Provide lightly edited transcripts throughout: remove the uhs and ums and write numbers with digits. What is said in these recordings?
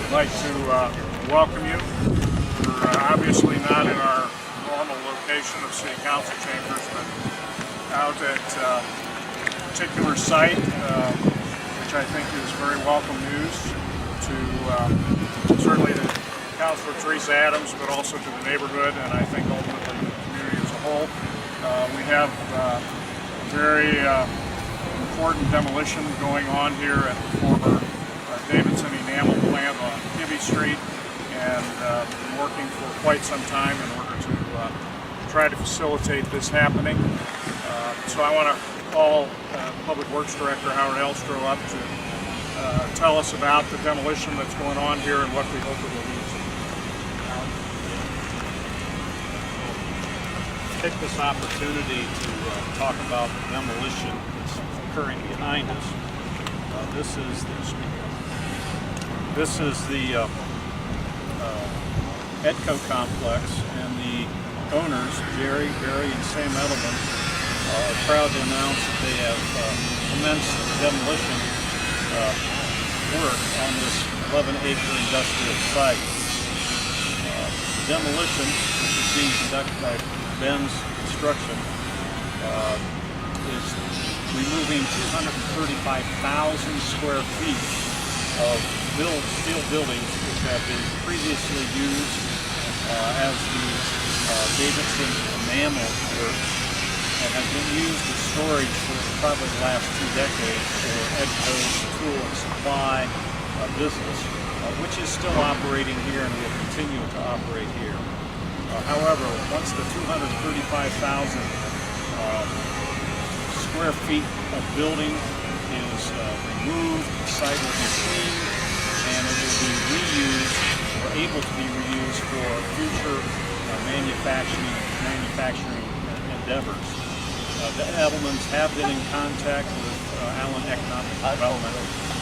I'd like to welcome you. We're obviously not in our normal location of City Council chambers, but out at a particular site, which I think is very welcome news to certainly to Councilor Terri Adams, but also to the neighborhood, and I think ultimately the community as a whole. We have a very important demolition going on here at the former Davidson Enamel plant on Kibbe Street, and been working for quite some time in order to try to facilitate this happening. So I want to call Public Works Director Howard Elstro up to tell us about the demolition that's going on here and what we hope it will lead to. Take this opportunity to talk about the demolition that's occurring behind us. This is the EDCO complex, and the owners, Jerry, Barry, and Sam Edelman, are proud to announce that they have commenced demolition work on this 11-acre industrial site. Demolition, which is being conducted by Ben's Construction, is removing 235,000 square feet of steel buildings which have been previously used as the Davidson Enamel works and have been used as storage for probably the last 2 decades for EDCO's tool and supply business, which is still operating here and will continue to operate here. However, once the 235,000 square feet of building is removed, the site will be cleaned, and it will be reused or able to be reused for future manufacturing endeavors. The Edelmans have been in contact with Allen Economic Development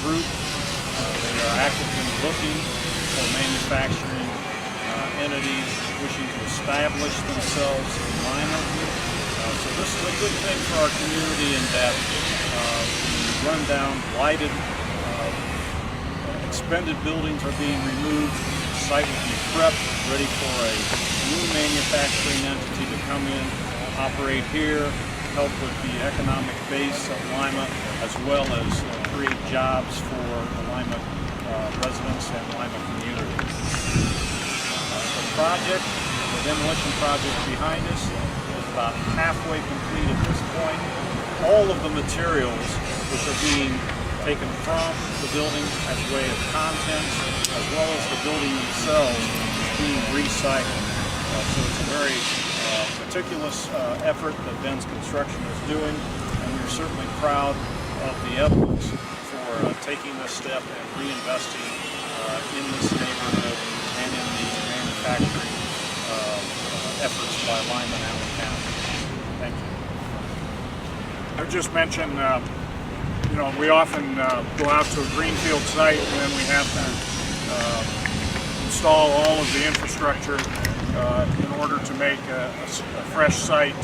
Group. They are actively looking for manufacturing entities wishing to establish themselves in Lima. So this is a good thing for our community in that the rundown, blighted, expended buildings are being removed. The site will be prepped, ready for a new manufacturing entity to come in, operate here, help with the economic base of Lima, as well as create jobs for the Lima residents and Lima community. The project, the demolition project behind us, is about halfway complete at this point. All of the materials which are being taken from the building as way of contents, as well as the building themselves, is being recycled. So it's a very meticulous effort that Ben's Construction is doing, and we're certainly proud of the Edelmans for taking this step and reinvesting in this neighborhood and in the manufacturing efforts by Lima and Allen County. Thank you. I would just mention, you know, we often go out to a greenfield site and then we have to install all of the infrastructure in order to make a fresh site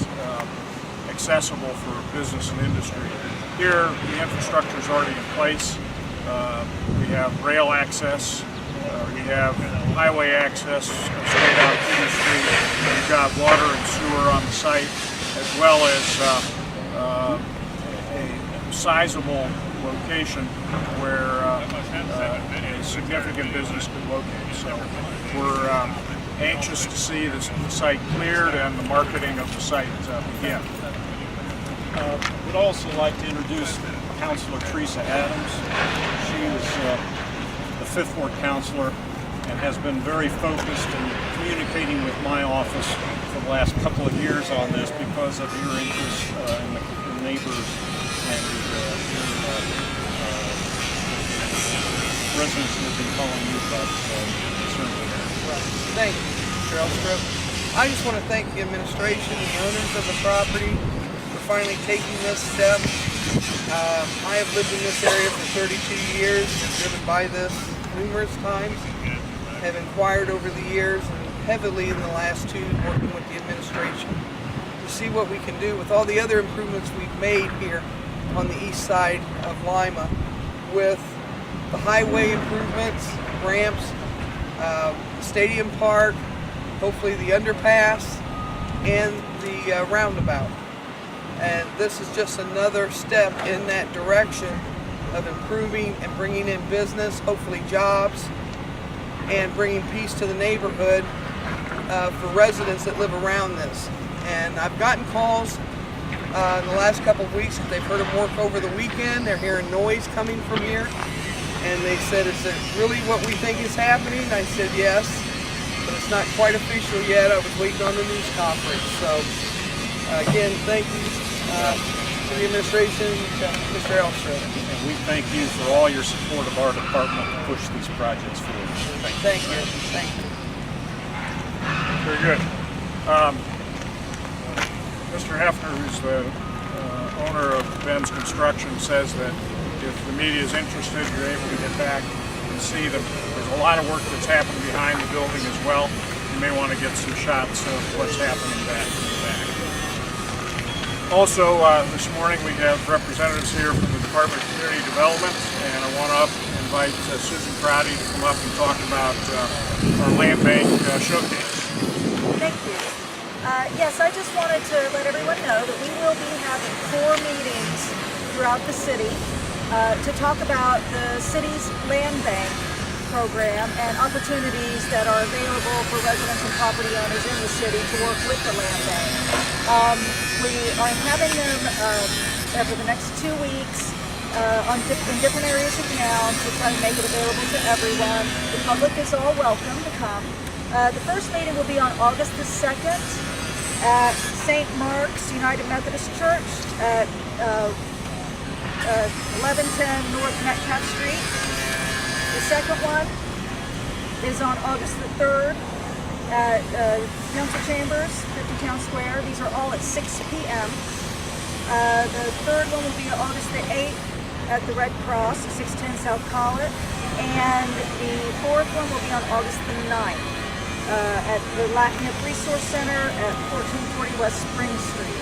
accessible for business and industry. Here, the infrastructure is already in place. We have rail access, we have highway access straight out Kibbe Street. We've got water and sewer on the site, as well as a sizable location where a significant business could locate. So we're anxious to see the site cleared and the marketing of the site begin. Would also like to introduce Councilor Terri Adams. She is the 5th Ward Councilor and has been very focused in communicating with my office for the last couple of years on this because of your interest in the neighbors and your residents who have been calling you about concerns with that. Thank you, Mr. Elstro. I just want to thank the administration and the owners of the property for finally taking this step. I have lived in this area for 32 years, driven by this numerous times, have inquired over the years and heavily in the last 2 working with the administration to see what we can do with all the other improvements we've made here on the east side of Lima with the highway improvements, ramps, stadium park, hopefully the underpass, and the roundabout. And this is just another step in that direction of improving and bringing in business, hopefully jobs, and bringing peace to the neighborhood for residents that live around this. And I've gotten calls in the last couple of weeks because they've heard them work over the weekend. They're hearing noise coming from here. And they said, is it really what we think is happening? I said, yes, but it's not quite official yet. I was waiting on the news conference. So again, thank you to the administration, Mr. Elstro. And we thank you for all your support of our department to push these projects forward. Thank you. Thank you. Very good. Mr. Hefner, who's the owner of Ben's Construction, says that if the media is interested, you're able to get back and see that there's a lot of work that's happening behind the building as well. You may want to get some shots of what's happening back in the back. Also, this morning we have representatives here from the Department of Community Development, and I want to invite Susan Crotty to come up and talk about our land bank showcase. Thank you. Yes, I just wanted to let everyone know that we will be having 4 meetings throughout the city to talk about the city's land bank program and opportunities that are available for residents and property owners in the city to work with the land bank. We are having them over the next 2 weeks in different areas of town to try to make it available to everyone. The public is all welcome to come. The first meeting will be on August the 2nd at St. Mark's United Methodist Church at 1110 North Metcalf Street. The second one is on August the 3rd at Council Chambers, 50 Town Square. These are all at 6 p.m. The third one will be August the 8th at the Red Cross, 610 South Collett. And the fourth one will be on August the 9th at the LACIP Resource Center at 1440 West Spring Street.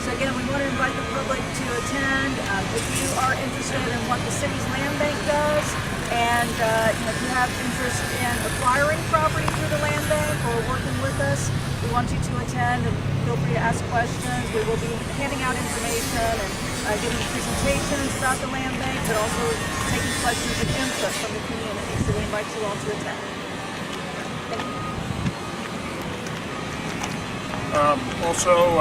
So again, we want to invite the public to attend. If you are interested in what the city's land bank does, and if you have interest in acquiring property through the land bank or working with us, we want you to attend and feel free to ask questions. We will be handing out information and giving presentations about the land bank, but also taking questions and input from the community. So we invite you all to attend. Thank you. Also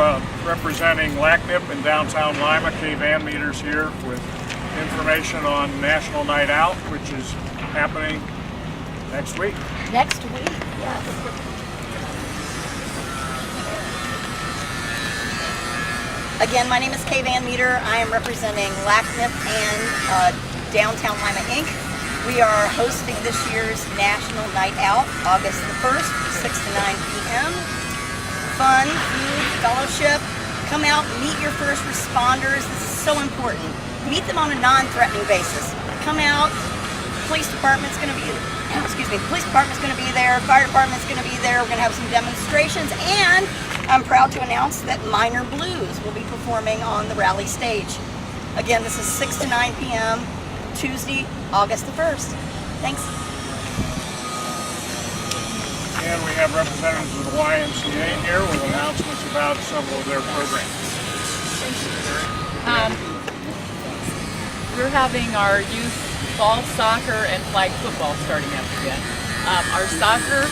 representing LACIP in downtown Lima, Kaye Van Meter's here with information on National Night Out, which is happening next week. Next week, yes. Again, my name is Kaye Van Meter. I am representing LACIP and Downtown Lima, Inc. We are hosting this year's National Night Out, August the 1st, 6 to 9 p.m. Fun, food, fellowship. Come out, meet your first responders. This is so important. Meet them on a non-threatening basis. Come out. Police department's going to be, police department's going to be there. Fire department's going to be there. We're going to have some demonstrations, and I'm proud to announce that Minor Blues will be performing on the rally stage. Again, this is 6 to 9 p.m. Tuesday, August the 1st. Thanks. And we have representatives of the YMCA here with announcements about several of their programs. We're having our youth fall soccer and flag football starting up again. Our soccer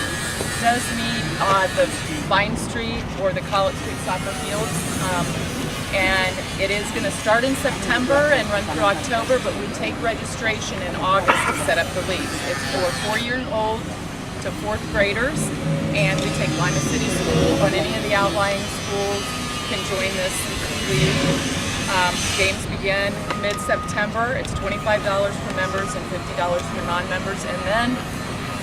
does meet on the Vine Street or the College Street soccer fields. And it is going to start in September and run through October, but we take registration in August to set up the leagues. It's for 4-year-old to 4th graders, and we take Lima City School, but any of the outlying schools can join this league. Games begin mid-September. It's $25 for members and $50 for non-members. And then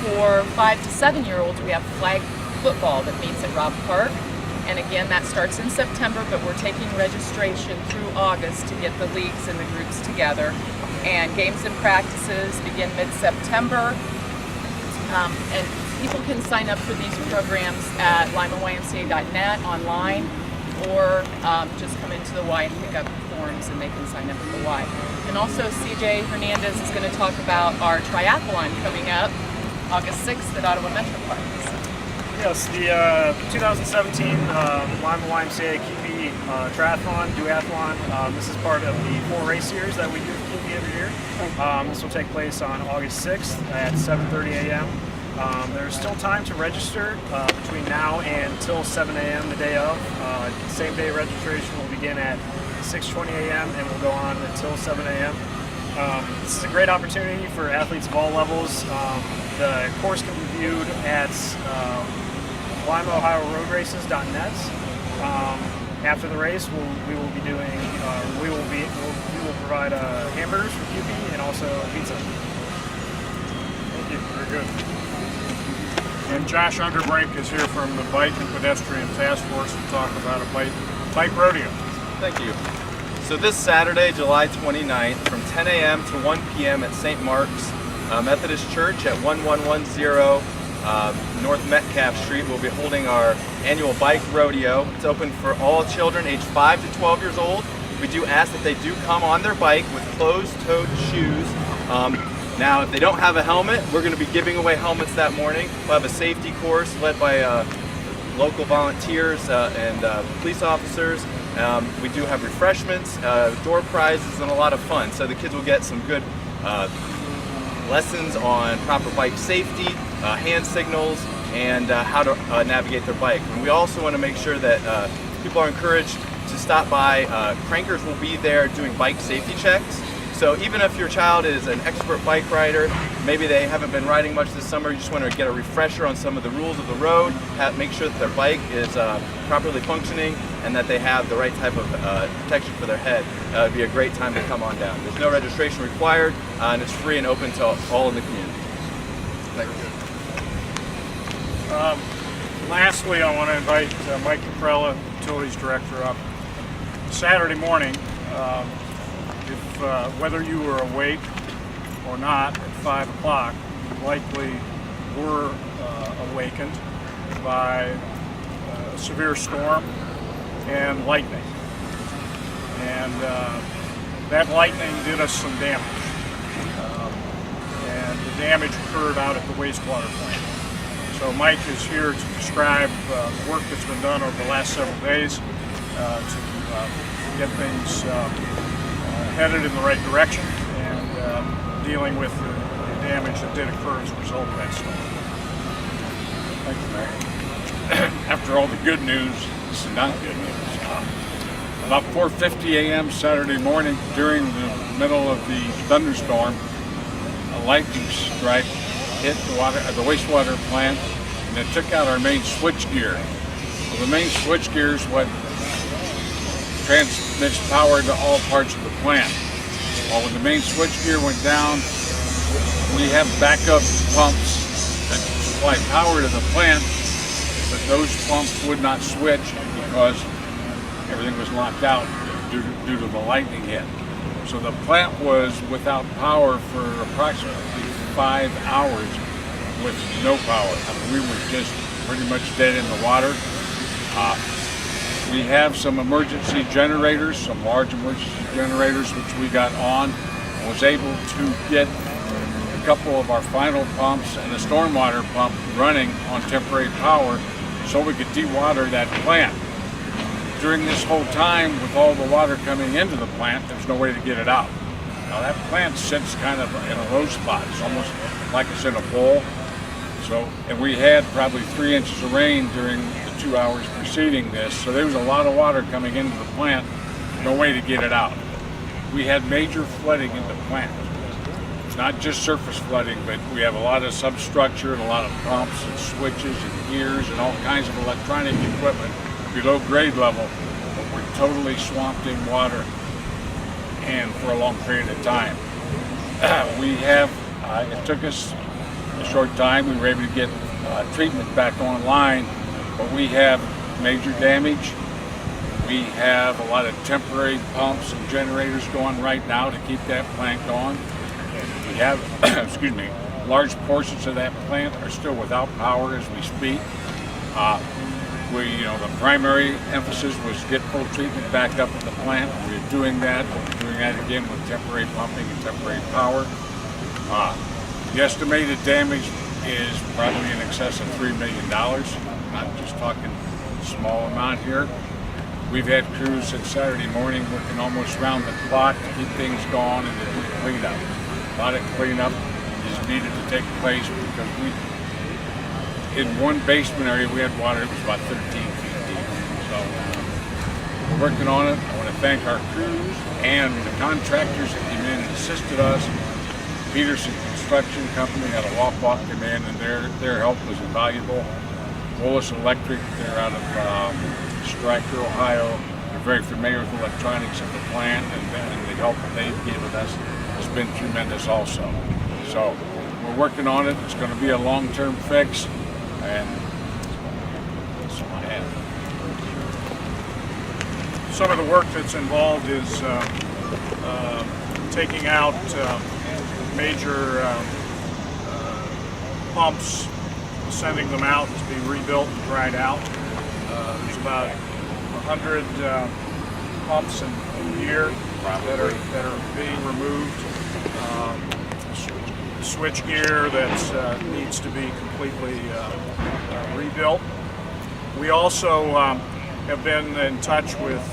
for 5 to 7-year-olds, we have flag football that meets at Robb Park. And again, that starts in September, but we're taking registration through August to get the leagues and the groups together. And games and practices begin mid-September. And people can sign up for these programs at limaymca.net online, or just come into the Y and pick up forms and they can sign up at the Y. And also CJ Hernandez is going to talk about our triathlon coming up August 6th at Ottawa Metro Park. Yes, the 2017 Lima YMCA Kiwi Triathlon, Duathlon. This is part of the 4 race series that we do for Kiwi every year. This will take place on August 6th at 7:30 a.m. There's still time to register between now and till 7 a.m. the day of. Same day registration will begin at 6:20 a.m. and will go on until 7 a.m. This is a great opportunity for athletes of all levels. The course can be viewed at LimaOhioRoadRaces.net. After the race, we will provide hamburgers for QP and also pizza. Thank you. Very good. And Josh Unterbrink is here from the Bike and Pedestrian Task Force to talk about a bike rodeo. Thank you. So this Saturday, July 29th, from 10 a.m. to 1 p.m. at St. Mark's Methodist Church at 1110 North Metcalf Street, we'll be holding our annual Bike Rodeo. It's open for all children aged 5 to 12 years old. We do ask that they do come on their bike with closed-toed shoes. Now, if they don't have a helmet, we're going to be giving away helmets that morning. We'll have a safety course led by local volunteers and police officers. We do have refreshments, door prizes, and a lot of fun. So the kids will get some good lessons on proper bike safety, hand signals, and how to navigate their bike. And we also want to make sure that people are encouraged to stop by. Crankers will be there doing bike safety checks. So even if your child is an expert bike rider, maybe they haven't been riding much this summer, you just want to get a refresher on some of the rules of the road, make sure that their bike is properly functioning and that they have the right type of protection for their head. It would be a great time to come on down. There's no registration required, and it's free and open to all in the community. Thank you. Lastly, I want to invite Mike Caprella, Utilities Director, up. Saturday morning, whether you were awake or not at 5 o'clock, you likely were awakened by a severe storm and lightning. And that lightning did us some damage. And the damage occurred out at the wastewater plant. So Mike is here to describe the work that's been done over the last several days to get things headed in the right direction and dealing with the damage that did occur as a result of that storm. Thank you, Mayor. After all the good news, this is not good news. About 4:50 a.m. Saturday morning, during the middle of the thunderstorm, a lightning strike hit the wastewater plant, and it took out our main switchgear. Well, the main switchgear is what transmits power to all parts of the plant. Well, when the main switchgear went down, we have backup pumps that supply power to the plant, but those pumps would not switch because everything was locked out due to the lightning hit. So the plant was without power for approximately 5 hours with no power. I mean, we were just pretty much dead in the water. We have some emergency generators, some large emergency generators, which we got on and was able to get a couple of our final pumps and a stormwater pump running on temporary power so we could dewater that plant. During this whole time, with all the water coming into the plant, there's no way to get it out. Now that plant sits kind of in a low spot. It's almost like it's in a bowl. So, and we had probably 3 inches of rain during the 2 hours preceding this. So there was a lot of water coming into the plant, no way to get it out. We had major flooding in the plant. It's not just surface flooding, but we have a lot of substructure and a lot of pumps and switches and gears and all kinds of electronic equipment below grade level, but we're totally swamped in water and for a long period of time. It took us a short time. We were able to get treatment back online, but we have major damage. We have a lot of temporary pumps and generators going right now to keep that plant going. We have, excuse me, large portions of that plant are still without power as we speak. The primary emphasis was get full treatment back up at the plant. We're doing that. We're doing that again with temporary pumping and temporary power. The estimated damage is probably in excess of $3 million. Not just talking small amount here. We've had crews since Saturday morning working almost round the clock to keep things going and to do cleanup. A lot of cleanup is needed to take place because in one basement area we had water that was about 13 feet deep. So we're working on it. I want to thank our crews and the contractors that came in and assisted us. Peterson Construction Company had a walk come in, and their help was invaluable. Willis Electric, they're out of Stryker, Ohio. They're very familiar with electronics at the plant, and the help that they've given us has been tremendous also. So we're working on it. It's going to be a long-term fix, and that's all I have. Some of the work that's involved is taking out major pumps, sending them out to be rebuilt and dried out. There's about 100 pumps and gear that are being removed. Switch gear that needs to be completely rebuilt. We also have been in touch with